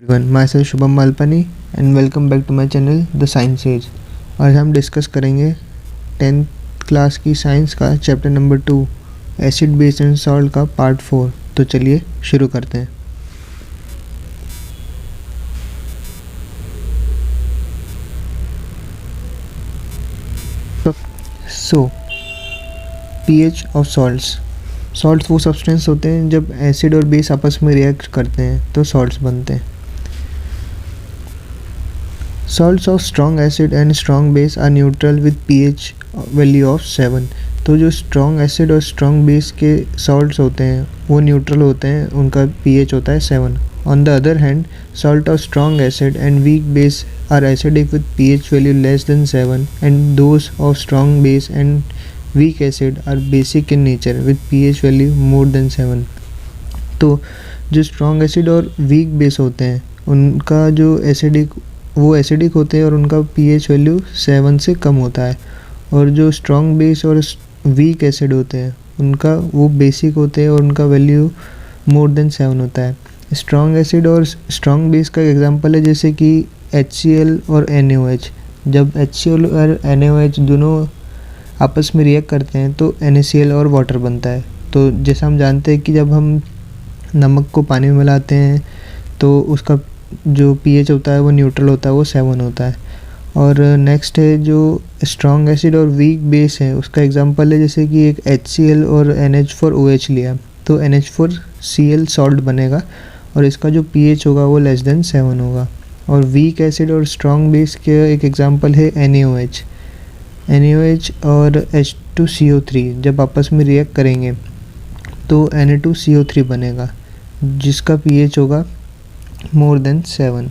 everyone, myself Shubham Malpani and welcome back to my channel the science age. आज हम discuss करेंगे 10th class की science का chapter number 2 acid base and salt का part 4। तो चलिए शुरू करते हैं। सो पीएच ऑफ सॉल्ट्स वो सब्सटेंस होते हैं जब एसिड और बेस आपस में रिएक्ट करते हैं तो सॉल्ट्स बनते हैं। Salts of strong acid and strong base are neutral with pH value of 7। तो जो strong acid और strong base के salts होते हैं वो neutral होते हैं, उनका pH होता है 7। On the other hand, salt of strong acid and weak base are acidic with pH value less than 7 and those of strong base and weak acid are basic in nature with pH value more than 7। तो जो strong acid और weak base होते हैं उनका जो acidic होते हैं और उनका pH वैल्यू 7 से कम होता है, और जो स्ट्रॉन्ग बेस और वीक एसिड होते हैं उनका वो बेसिक होते हैं और उनका वैल्यू मोर देन 7 होता है। स्ट्रॉन्ग एसिड और स्ट्रॉन्ग बेस का एग्जांपल है जैसे कि HCl और NaOH। जब HCl और NaOH दोनों आपस में रिएक्ट करते हैं तो NaCl और वाटर बनता है। तो जैसा हम जानते हैं कि जब हम नमक को पानी में मिलाते हैं तो उसका जो pH होता है वो न्यूट्रल होता है, वो 7 होता है। और नेक्स्ट है जो स्ट्रॉन्ग एसिड और वीक बेस है, उसका एग्जांपल है जैसे कि एक HCl और NH4OH लिया तो NH4Cl सॉल्ट बनेगा और इसका जो pH होगा वो लेस देन 7 होगा। और वीक एसिड और स्ट्रॉन्ग बेस के एक एग्जांपल है NaOH और H2CO3 जब आपस में रिएक्ट करेंगे तो Na2CO3 बनेगा जिसका pH होगा more than 7।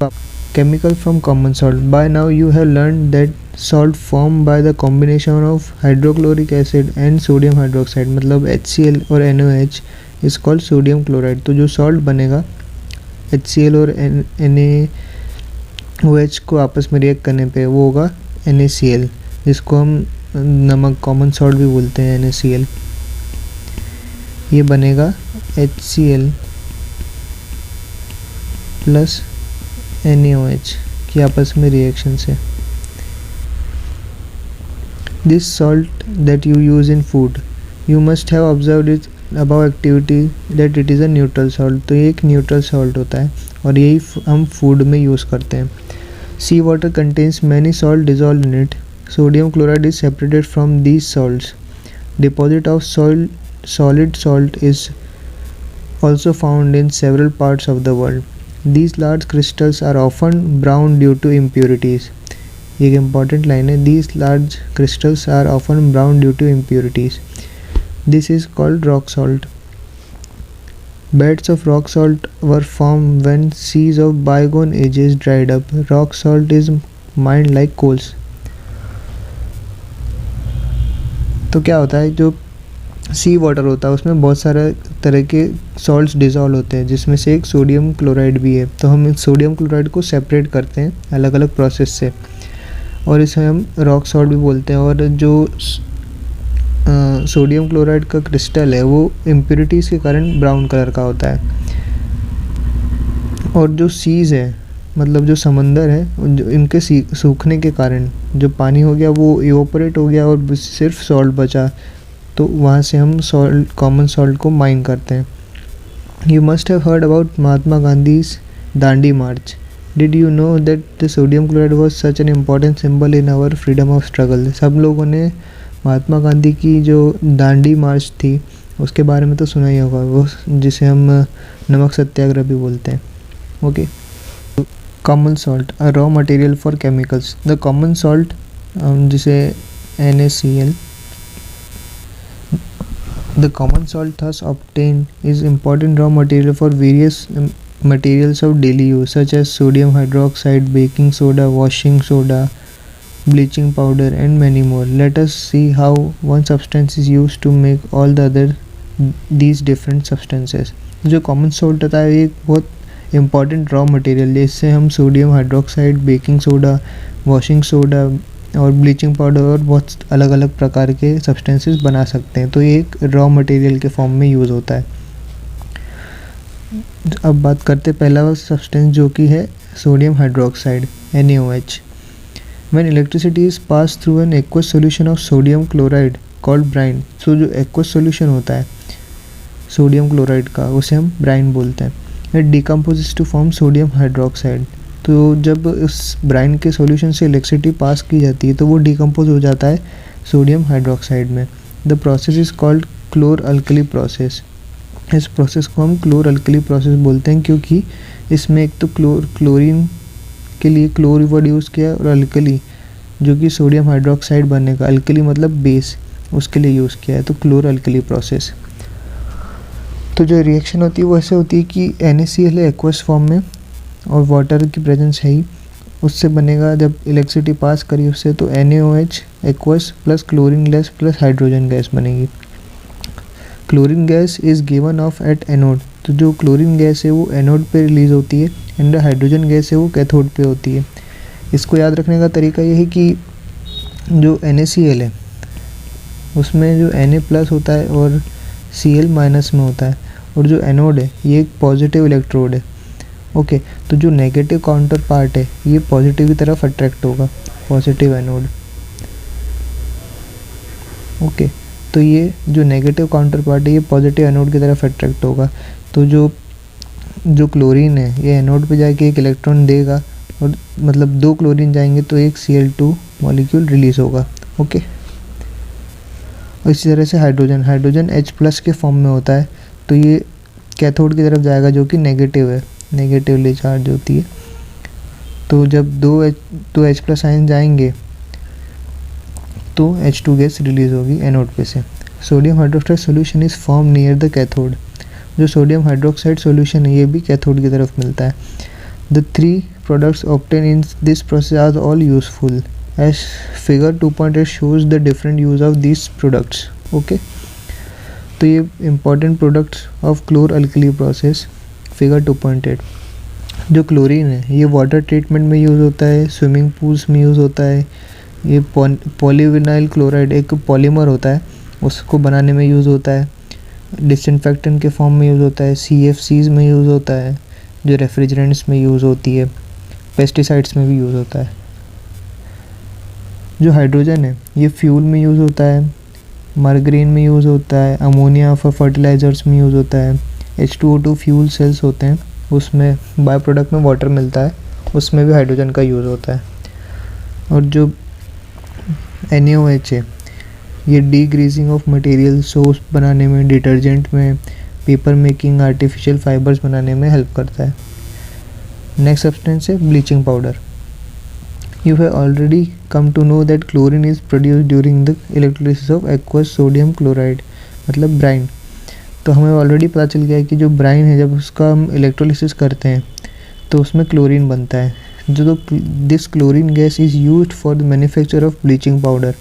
Chemical from common salt। By now you have learned that salt formed by the combination of hydrochloric acid and sodium hydroxide, मतलब HCl और NaOH is called sodium chloride। तो जो salt बनेगा HCl और NaOH को आपस में react करने पे वो होगा NaCl, जिसको हम नमक कॉमन सॉल्ट भी बोलते हैं NaCl। ये बनेगा HCl प्लस NaOH की आपस में रिएक्शन से। This salt that you use in food you must have observed it about activity that it is a neutral salt. तो ये एक न्यूट्रल सॉल्ट होता है और यही हम फूड में यूज़ करते हैं। Sea water contains many salt dissolve in it. Sodium chloride is separated from these salts. Deposit of solid salt is also found in several parts of the world. These large crystals are often brown due to impurities। ये एक important line है, these large crystals are often brown due to impurities। This is called rock salt। Beds of rock salt were formed when seas of bygone ages dried up। Rock salt is mined like coals। तो क्या होता है, जो सी water होता है उसमें बहुत सारे तरह के सॉल्ट्स डिज़ोल्व होते हैं जिसमें से एक सोडियम क्लोराइड भी है। तो हम इस सोडियम क्लोराइड को सेपरेट करते हैं अलग अलग प्रोसेस से और इसे हम रॉक सॉल्ट भी बोलते हैं। और जो सोडियम क्लोराइड का क्रिस्टल है वो इम्प्योरिटीज़ के कारण ब्राउन कलर का होता है। और जो सीज़ है, मतलब जो समंदर है, जो इनके सूखने के कारण जो पानी हो गया वो इवोपरेट हो गया और सिर्फ सॉल्ट बचा, तो वहाँ से हम कॉमन सॉल्ट को माइन करते हैं। You must have heard about Mahatma Gandhi's Dandi march. Did you know that the sodium chloride was such an important symbol in our freedom of struggle. सब लोगों ने महात्मा गांधी की जो दांडी मार्च थी उसके बारे में तो सुना ही होगा, वो जिसे हम नमक सत्याग्रह भी बोलते हैं। Okay, common salt a raw material for chemicals. The common salt जिसे NaCl, the common salt thus obtained is important raw material for various materials of daily use such as sodium hydroxide, baking soda, washing soda, bleaching powder and many more. Let us see how one substance is used to make all the other these different substances। जो common salt होता है ये एक बहुत important raw material है, इससे हम sodium hydroxide, baking soda, washing soda और ब्लीचिंग पाउडर और बहुत अलग अलग प्रकार के सब्सटेंसेस बना सकते हैं। तो ये एक रॉ मटेरियल के फॉर्म में यूज़ होता है। अब बात करते पहला सब्सटेंस जो कि है sodium hydroxide NaOH। When electricity is passed through an aqueous solution of sodium chloride called brine, so जो aqueous solution होता है सोडियम क्लोराइड का उसे हम ब्राइन बोलते हैं। It decomposes to form sodium hydroxide. तो जब इस ब्राइन के सॉल्यूशन से इलेक्ट्रिसिटी पास की जाती है तो वो डिकम्पोज हो जाता है सोडियम हाइड्रोक्साइड में। The process is called क्लोर alkali process. इस प्रोसेस को हम क्लोर अल्कली प्रोसेस बोलते हैं क्योंकि इसमें एक तो क्लोरीन के लिए क्लोर वर्ड यूज़ किया है और अल्कली जो कि सोडियम हाइड्रोक्साइड बनने का, अल्कली मतलब बेस, उसके लिए यूज़ किया है, तो क्लोर अल्कली प्रोसेस। तो जो रिएक्शन होती है वो ऐसे होती है कि NaCl है एक्वस फॉर्म में और वाटर की प्रेजेंस है ही, उससे बनेगा जब इलेक्ट्रिसिटी पास करी उससे तो NaOH aqueous plus chlorine gas plus hydrogen gas बनेगी। Chlorine gas is given off at anode. तो जो क्लोरीन गैस है वो एनोड पे रिलीज़ होती है एंड हाइड्रोजन गैस है वो कैथोड पे होती है। इसको याद रखने का तरीका ये है कि जो NaCl है उसमें जो Na+ होता है और Cl- में होता है और जो एनोड है ये एक पॉजिटिव इलेक्ट्रोड है। ओके, तो जो नेगेटिव काउंटर पार्ट है ये पॉजिटिव की तरफ अट्रैक्ट होगा, पॉजिटिव एनोड। ओके, तो ये जो नेगेटिव काउंटर पार्ट है ये पॉजिटिव एनोड की तरफ अट्रैक्ट होगा। तो जो क्लोरीन है ये एनोड पे जाके एक इलेक्ट्रॉन देगा और मतलब 2 क्लोरीन जाएंगे तो एक Cl2 मॉलिक्यूल रिलीज़ होगा। ओके, और इसी तरह से हाइड्रोजन H+ के फॉर्म में होता है तो ये कैथोड की तरफ जाएगा जो कि नेगेटिव है, नेगेटिवली चार्ज होती है। तो जब 2 H+ आयन जाएंगे तो H2 गैस रिलीज़ होगी एनोड पे से। Sodium hydroxide solution is form near the cathode. जो सोडियम हाइड्रोक्साइड सोल्यूशन है ये भी कैथोड की तरफ मिलता है। The 3 products obtain in this process are all useful as figure 2.8 shows the different use of this products. Okay, तो ये important products of chlor alkali process figure 2.8। जो क्लोरीन है ये वाटर ट्रीटमेंट में यूज़ होता है, स्विमिंग पूल्स में use होता है। ये पॉलीविनाइल क्लोराइड एक पॉलीमर होता है उसको बनाने में यूज़ होता है। डिसइंफेक्टेंट के फॉर्म में यूज़ होता है, CFCs में यूज़ होता है, जो रेफ्रिजरेंट्स में यूज़ होती है, पेस्टिसाइड्स में भी यूज़ होता है। जो हाइड्रोजन है ये फ्यूल में यूज़ होता है, मार्गरीन में यूज़ होता है, अमोनिया फॉर फर्टिलाइज़र्स में यूज़ होता है। H2O2 फ्यूल सेल्स होते हैं उसमें बाय प्रोडक्ट में वाटर मिलता है, उसमें भी हाइड्रोजन का यूज़ होता है। और जो NaOH है ये डीग्रीजिंग ऑफ मटेरियल सोप्स बनाने में, डिटर्जेंट में, पेपर मेकिंग, आर्टिफिशियल फाइबर्स बनाने में हेल्प करता है। नेक्स्ट सब्सटेंस है bleaching powder. You have already come to know that chlorine is produced during the electrolysis of aqueous sodium chloride मतलब ब्राइन। तो हमें ऑलरेडी पता चल गया है कि जो ब्राइन है जब उसका हम इलेक्ट्रोलिसिस करते हैं तो उसमें क्लोरीन बनता है। जो this chlorine gas is used for the manufacture of bleaching powder.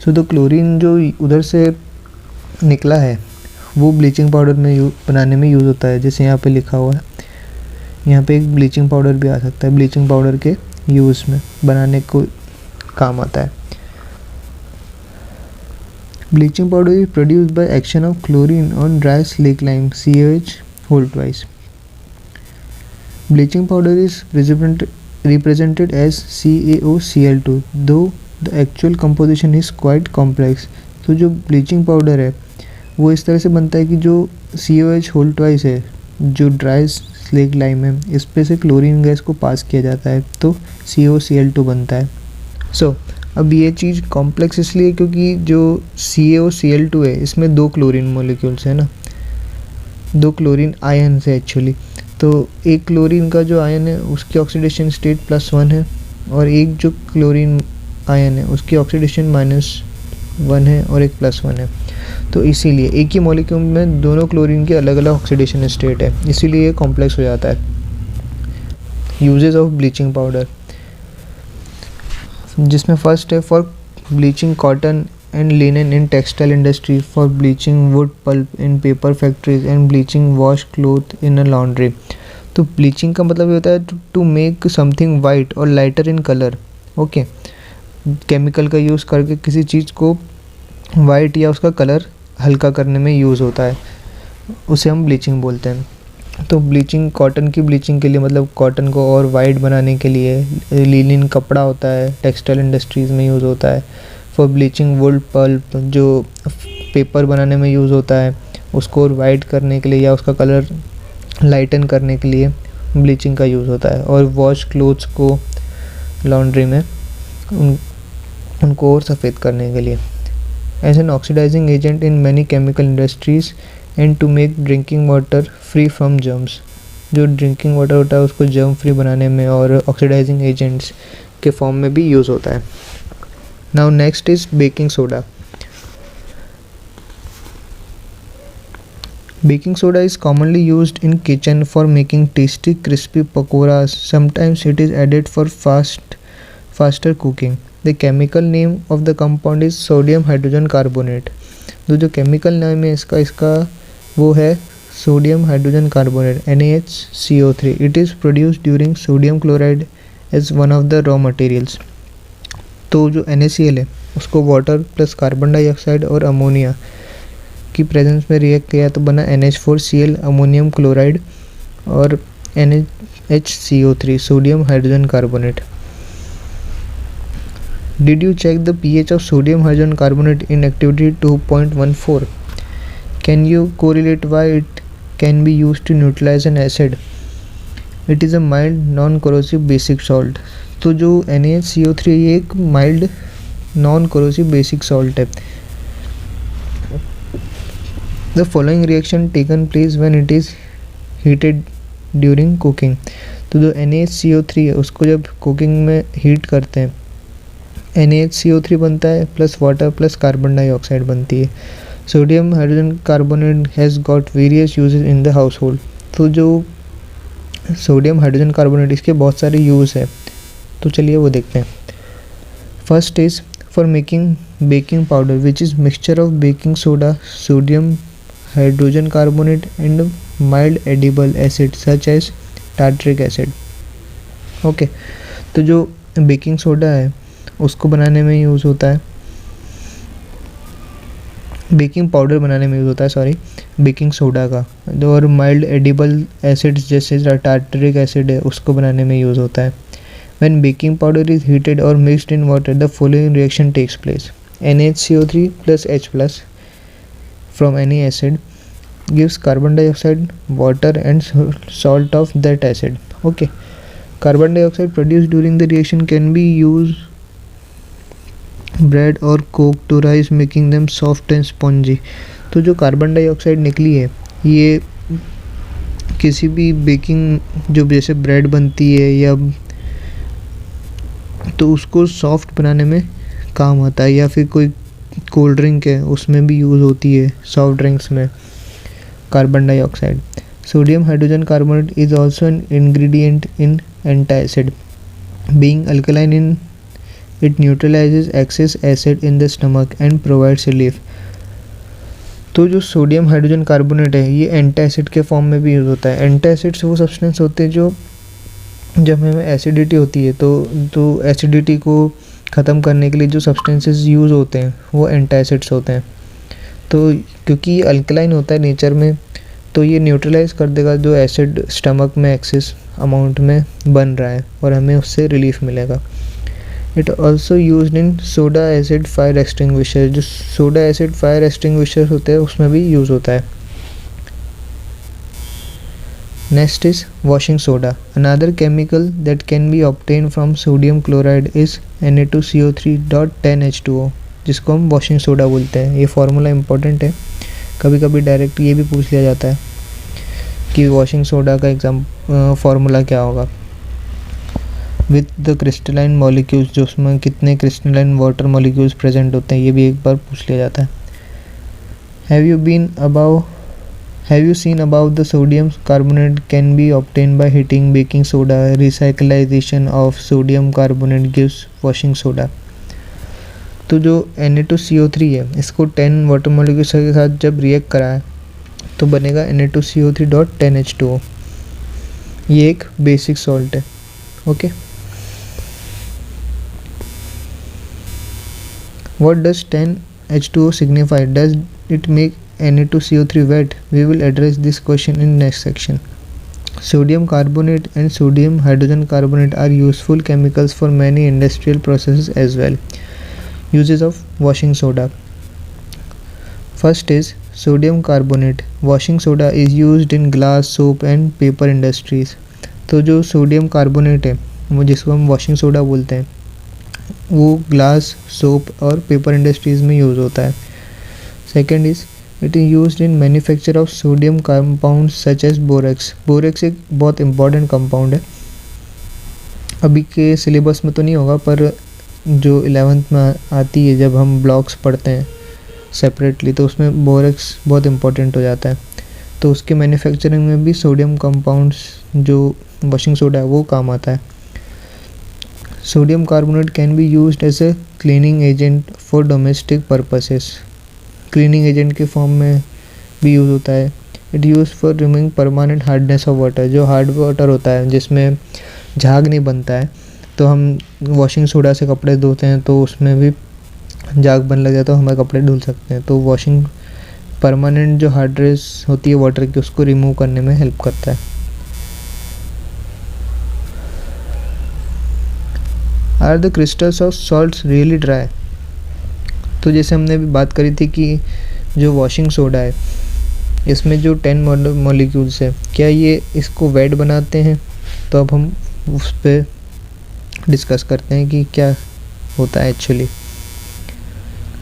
So तो क्लोरीन जो उधर से निकला है वो ब्लीचिंग पाउडर में बनाने में यूज़ होता है। जैसे यहाँ पे लिखा हुआ है, यहाँ पे एक ब्लीचिंग पाउडर भी आ सकता है, ब्लीचिंग पाउडर के यूज़ में बनाने को काम आता है। Bleaching powder is produced by action of chlorine on dry slake lime CaOH whole twice. Bleaching powder is represented as CaOCl2 though the actual composition is quite complex। तो जो bleaching powder है वो इस तरह से बनता है कि जो CaOH होल ट्वाइस है जो ड्राई स्लेक लाइम है इस पे से क्लोरीन गैस को पास किया जाता है तो CaOCl2 बनता है। सो अब ये चीज़ कॉम्प्लेक्स इसलिए क्योंकि जो CaOCl2 है इसमें 2 क्लोरीन मोलिक्यूल्स है ना, 2 क्लोरीन आयन है एक्चुअली। तो एक क्लोरीन का जो आयन है उसकी ऑक्सीडेशन स्टेट +1 है और एक जो क्लोरीन आयन है उसकी ऑक्सीडेशन -1 है और एक +1 है। तो इसीलिए एक ही मॉलिक्यूल में दोनों क्लोरीन के अलग अलग ऑक्सीडेशन स्टेट है, इसीलिए ये कॉम्प्लेक्स हो जाता है। यूजेस ऑफ ब्लीचिंग पाउडर, जिसमें फर्स्ट है for bleaching cotton and linen in textile industry, for bleaching wood pulp in paper factories and bleaching wash cloth in a laundry. तो ब्लीचिंग का मतलब ये होता है टू मेक समथिंग वाइट और lighter in colour. Okay, chemical का use करके किसी चीज़ को वाइट या उसका कलर हल्का करने में यूज़ होता है, उसे हम ब्लीचिंग बोलते हैं। तो ब्लीचिंग, कॉटन की ब्लीचिंग के लिए, मतलब कॉटन को और वाइट बनाने के लिए, लिनिन कपड़ा होता है, टेक्सटाइल इंडस्ट्रीज़ में यूज़ होता है। फॉर ब्लीचिंग वुड पल्प, जो पेपर बनाने में यूज़ होता है, उसको और वाइट करने के लिए या उसका कलर लाइटन करने के लिए ब्लीचिंग का यूज़ होता है। और वॉश क्लोथ्स को लॉन्ड्री में उनको और सफ़ेद करने के लिए। As an oxidising agent in many chemical industries and to make drinking water free from germs, जो ड्रिंकिंग वाटर होता है उसको जर्म फ्री बनाने में और ऑक्सीडाइजिंग एजेंट्स के फॉर्म में भी यूज़ होता है। Now next is baking soda. Baking soda is commonly used in kitchen for making tasty crispy pakoras. Sometimes it is added for faster cooking. The chemical name of the compound is sodium hydrogen carbonate. जो chemical name है इसका वो है sodium hydrogen carbonate, NaHCO3. It is produced during sodium chloride as one of the raw materials. तो जो NaCl है उसको water plus carbon dioxide और अमोनिया की प्रेजेंस में रिएक्ट किया तो बना NH4Cl अमोनियम क्लोराइड और NaHCO3 sodium hydrogen carbonate. Did you check the pH of sodium hydrogen carbonate in activity 2.14? Can you correlate why it can be used to neutralize an acid? It is a mild non-corrosive basic salt. तो जो NaCO3 ये एक mild non-corrosive basic salt है। The following reaction taken place when it is heated during cooking. तो जो NaCO3 है उसको जब कुकिंग में हीट करते हैं NaCO3 बनता है plus water plus carbon dioxide बनती है। Sodium hydrogen carbonate has got various uses in the house hold. तो जो सोडियम हाइड्रोजन कार्बोनेट इसके बहुत सारे यूज़ है, तो चलिए वो देखते हैं। First is for making baking powder which is mixture of baking soda, sodium hydrogen carbonate and mild edible acid such as tartaric acid. Okay, तो जो बेकिंग सोडा है उसको बनाने में यूज़ होता है, बेकिंग पाउडर बनाने में यूज़ होता है, सॉरी, बेकिंग सोडा का। और माइल्ड एडिबल एसिड्स जैसे टार्टरिक एसिड है उसको बनाने में यूज़ होता है। When baking powder is heated और mixed in water the following reaction takes place. NaCO3 plus H plus from any acid gives carbon dioxide, water and salt of that acid. Okay, carbon dioxide produced during the reaction can be used bread or coke to rise making them soft and spongy. तो जो carbon dioxide निकली है ये किसी भी baking, जो जैसे bread बनती है या तो उसको सॉफ्ट बनाने में काम आता है, या फिर कोई कोल्ड ड्रिंक है उसमें भी यूज़ होती है, सॉफ्ट ड्रिंक्स में carbon dioxide. Sodium hydrogen carbonate is also an ingredient in antacid being alkaline in it न्यूट्रलाइजेज excess acid in the stomach and provides relief. तो जो सोडियम हाइड्रोजन कार्बोनेट है ये एंटासिड के फॉर्म में भी यूज़ होता है। एंटासिड्स वो सब्सटेंस होते हैं जो जब हमें एसिडिटी होती है तो एसिडिटी को ख़त्म करने के लिए जो सब्सटेंसेस यूज़ होते हैं वो एंटासिड्स होते हैं। तो क्योंकि ये अल्कलाइन होता है नेचर में तो ये न्यूट्रलाइज कर देगा जो एसिड स्टमक में एक्सेस अमाउंट में बन रहा है और हमें उससे रिलीफ मिलेगा। It also used in soda acid fire extinguisher, जो सोडा एसिड फायर एक्सटिंग्विशर होते हैं उसमें भी यूज़ होता है। Next is washing soda. Another chemical that can be obtain from sodium chloride is Na2CO3.10H2O, जिसको हम वॉशिंग सोडा बोलते हैं। ये फार्मूला इंपॉर्टेंट है, कभी कभी डायरेक्ट ये भी पूछ लिया जाता है कि वॉशिंग सोडा का फार्मूला क्या होगा। विथ द क्रिस्टलाइन मॉलिक्यूल्स, जो उसमें कितने क्रिस्टलाइन वाटर मॉलिक्यूल्स प्रेजेंट होते हैं ये भी एक बार पूछ लिया जाता है। Have you seen above the sodium carbonate can be obtained by heating baking soda? Recyclization of sodium carbonate gives washing soda. तो जो Na2CO3 है इसको 10 वाटर मॉलिक्यूल्स के साथ जब रिएक्ट कराए तो बनेगा Na2CO3.10H2O। ये एक बेसिक सॉल्ट है। Okay, what does 10H2O signify? Does it make Na2CO3 wet? We will address this question in next section. Sodium carbonate and sodium hydrogen carbonate are useful chemicals for many industrial processes as well. Uses of washing soda. First is sodium carbonate. Washing soda is used in glass, soap and paper industries. तो जो sodium carbonate है वो जिसको हम washing soda बोलते हैं वो glass, soap और पेपर इंडस्ट्रीज़ में यूज़ होता है. Second is it is used in manufacture of sodium compound such as borax. Borax एक बहुत इंपॉर्टेंट कंपाउंड है. अभी के सिलेबस में तो नहीं होगा पर जो 11th में आती है जब हम ब्लॉक्स पढ़ते हैं सेपरेटली तो उसमें बोरेक्स बहुत इंपॉर्टेंट हो जाता है. तो उसके मैन्युफैक्चरिंग में भी सोडियम कंपाउंड्स जो वॉशिंग सोडा है वो काम आता है. Sodium carbonate can be used as a cleaning agent for domestic purposes. Cleaning agent के फॉर्म में भी यूज़ होता है. It use for removing permanent hardness of water. जो हार्ड वाटर होता है जिसमें झाग नहीं बनता है तो हम वॉशिंग सोडा से कपड़े धोते हैं तो उसमें भी झाग बन लग जाता है तो हमारे कपड़े धुल सकते हैं. तो वॉशिंग परमानेंट जो हार्डनेस होती है वाटर की उसको रिमूव करने में हेल्प करता है. Are the crystals of salts really dry. तो जैसे हमने अभी बात करी थी कि जो वॉशिंग सोडा है इसमें जो 10 मॉलिक्यूल्स है क्या ये इसको वेट बनाते हैं. तो अब हम उस पर डिस्कस करते हैं कि क्या होता है एक्चुअली.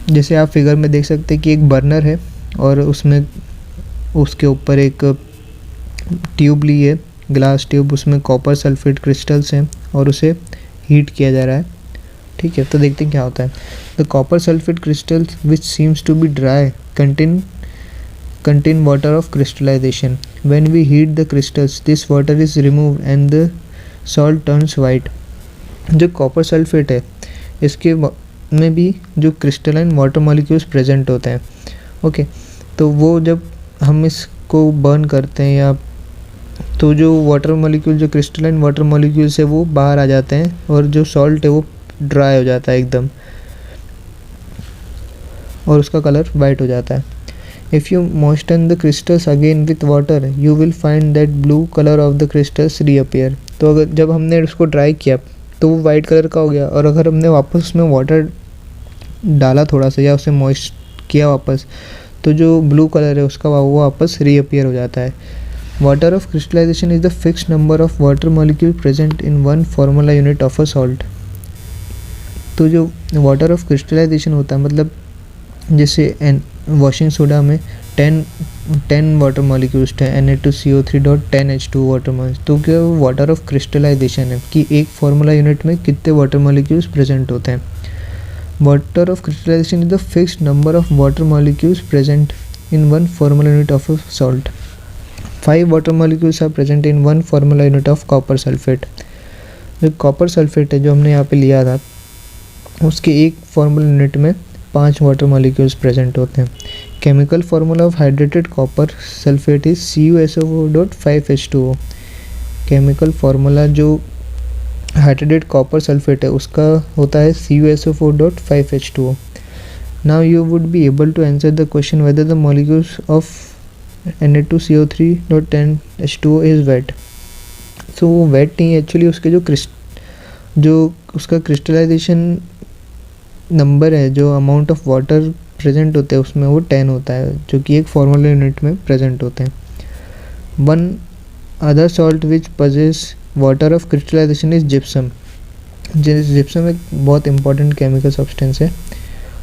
जैसे आप फिगर में देख सकते हैं कि एक बर्नर है और उसमें उसके ऊपर एक ट्यूब ली है, ग्लास ट्यूब, उसमें कॉपर सल्फेट क्रिस्टल्स हैं और उसे हीट किया जा रहा है. ठीक है, तो देखते हैं क्या होता है. The copper sulphate crystals which seems to be dry contain water of crystallization. When we heat the crystals, this water is removed and the salt turns white. जो कॉपर सल्फेट है इसके में भी जो क्रिस्टलाइन वाटर मॉलिक्यूल्स प्रेजेंट होते हैं. Okay, तो वो जब हम इसको बर्न करते हैं या तो जो वाटर मॉलिक्यूल जो क्रिस्टलाइन वाटर मॉलिक्यूल्स है वो बाहर आ जाते हैं और जो सॉल्ट है वो ड्राई हो जाता है एकदम और उसका कलर वाइट हो जाता है. If you moisten the crystals again with water, you will find that blue color of the crystals reappear. तो अगर जब हमने उसको ड्राई किया तो वो वाइट कलर का हो गया और अगर हमने वापस उसमें वाटर डाला थोड़ा सा या उसे मॉइस्ट किया वापस तो जो ब्लू कलर है उसका वो वापस रीअपियर हो जाता है. Water of crystallisation is the fixed number of water molecule present in one formula unit of a salt. तो जो वाटर ऑफ क्रिस्टलाइजेशन होता है मतलब जैसे वॉशिंग सोडा में 10 वाटर मॉलिक्यूल्स थे Na2CO3.10H2 वाटर मॉलिक्यूल्स. तो क्या वाटर ऑफ क्रिस्टलाइजेशन है कि एक फार्मूला यूनिट में कितने वाटर मॉलिक्यूल्स प्रेजेंट होते हैं. Water of crystallisation is the fixed number of water molecules present in one formula unit of a salt. 5 water molecules are present in one formula unit of copper sulphate. जो copper sulphate है जो हमने यहाँ पे लिया था उसके एक फार्मूला यूनिट में 5 वाटर मॉलिक्यूल्स प्रेजेंट होते हैं. Chemical formula of hydrated copper sulphate is CuSO4.5H2O. Chemical formula जो हाइड्रेटेड कॉपर सल्फेट है उसका होता है CuSO4.5H2O. Now you would be able to answer the question whether the molecules of Na2CO3.10H2O is wet. So वो wet नहीं है actually. उसके जो उसका क्रिस्टलाइजेशन नंबर है जो अमाउंट ऑफ वाटर प्रेजेंट होते हैं उसमें वो 10 होता है जो कि एक फार्मूला यूनिट में प्रेजेंट होते हैं. One other salt which possess water of crystallisation is gypsum. Gypsum एक बहुत इंपॉर्टेंट केमिकल सब्सटेंस है.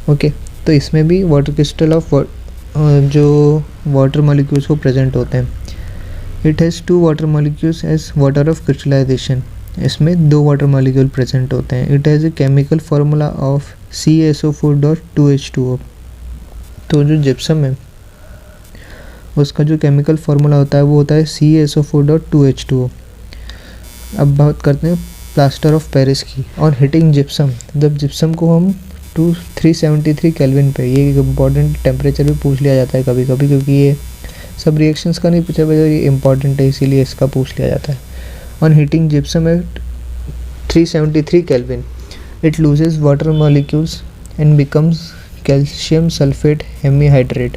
ओके, तो इसमें भी वाटर क्रिस्टल ऑफ जो वाटर मॉलिक्यूल्स को प्रेजेंट होते हैं. It has 2 water molecules as water of crystallisation. इसमें 2 वाटर मॉलिक्यूल प्रेजेंट होते हैं. It has a chemical formula of CaSO4.2H2O. तो जो जिप्सम है उसका जो केमिकल फार्मूला होता है वो होता है CaSO4.2H2O. अब बात करते हैं प्लास्टर ऑफ पेरिस की और हीटिंग जिप्सम. जब जिप्सम को हम 373 केल्विन पे, ये इम्पॉर्टेंट टेम्परेचर भी पूछ लिया जाता है कभी कभी क्योंकि ये सब रिएक्शंस का नहीं पूछा जाता, ये इंपॉर्टेंट है इसीलिए इसका पूछ लिया जाता है. On heating gypsum at 373 kelvin it loses water molecules and becomes calcium sulfate hemihydrate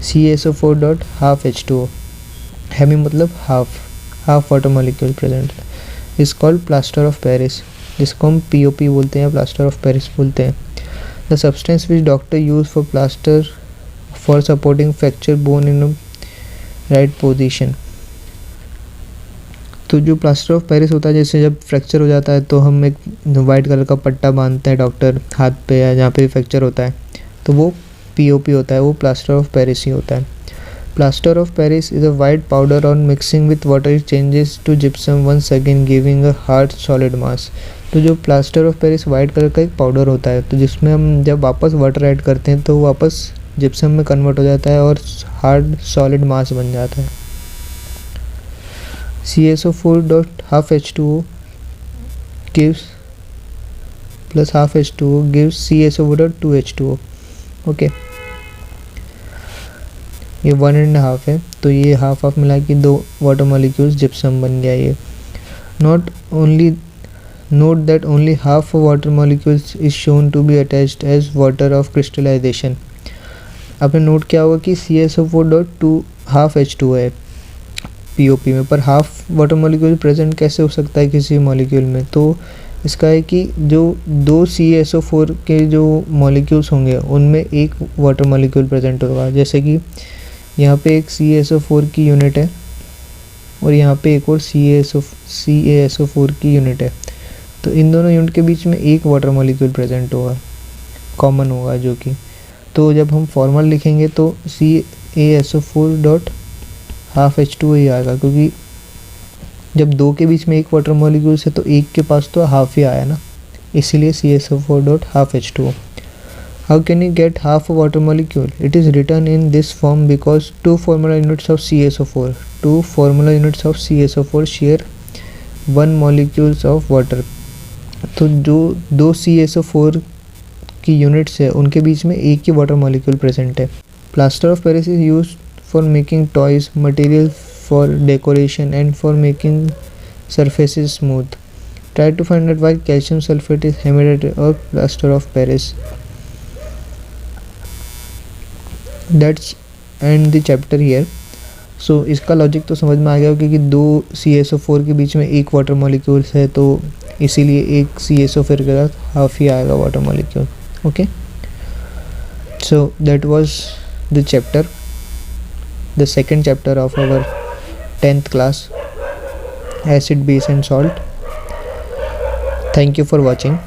CaSO4.12H2O. Hemi मतलब half half water molecule present is called plaster of Paris, जिसको हम POP बोलते हैं, प्लास्टर ऑफ पेरिस बोलते हैं। The substance which doctor use for plaster for supporting fracture bone in right position. तो जो plaster of Paris होता है, जैसे जब फ्रैक्चर हो जाता है तो हम एक वाइट कलर का पट्टा बांधते हैं डॉक्टर हाथ पे या जहाँ पे फ्रैक्चर होता है, तो वो POP होता है, वो प्लास्टर ऑफ पेरिस ही होता है। Plaster of Paris is a white powder on mixing with water it changes to gypsum once again giving a hard solid mass. तो जो plaster of Paris white colour का एक पाउडर होता है, तो जिसमें हम जब वापस वाटर ऐड करते हैं तो वापस जिप्सम में कन्वर्ट हो जाता है और हार्ड सॉलिड मास बन जाता है। CaSO4 dot half H2O gives plus half H2O gives CaSO4 dot 2 H2O। Okay, ये 1.5 है, तो ये हाफ मिला के 2 वाटर मॉलिक्यूल्स जिप्सम बन गया ये। Note that only half water molecules is shown to be attached as water of crystallisation. आपने नोट किया होगा कि CaSO4 dot 2 half H2O है POP में, पर हाफ वाटर मॉलिक्यूल प्रेजेंट कैसे हो सकता है किसी मॉलिक्यूल में? तो इसका है कि जो 2 CaSO4 के जो मॉलिक्यूल्स होंगे उनमें एक वाटर मॉलिक्यूल प्रेजेंट होगा। जैसे कि यहाँ पे एक CaSO4 की यूनिट है और यहाँ पे एक और CaSO4 की यूनिट है, तो इन दोनों यूनिट के बीच में एक वाटर मॉलिक्यूल प्रेजेंट होगा, कॉमन होगा जो कि, तो जब हम फॉर्मूला लिखेंगे तो CaSO4 डॉट हाफ H2O ही आएगा, क्योंकि जब 2 के बीच में एक वाटर मॉलिक्यूल है तो एक के पास तो हाफ ही आया ना, इसीलिए CaSO4 dot half H2O। How can you get half a water molecule? It is written in this form because 2 formula units of CaSO4 share 1 molecules of water. तो जो 2 CaSO4 की यूनिट्स है उनके बीच में एक ही वाटर मॉलिक्यूल प्रेजेंट है। Plaster of Paris is used for making toys, material for decoration and for making surfaces smooth. Try to find out why calcium sulfate is hematite or plaster of Paris. That's end the chapter here. So इसका logic तो समझ में आ गया, क्योंकि 2 CaSO4 के बीच में एक water molecule है, तो इसीलिए एक CaSO4 के साथ हाफ ही आएगा water molecule. Okay, so that was the chapter, the second chapter of our 10th class, acid, base and salt. Thank you for watching.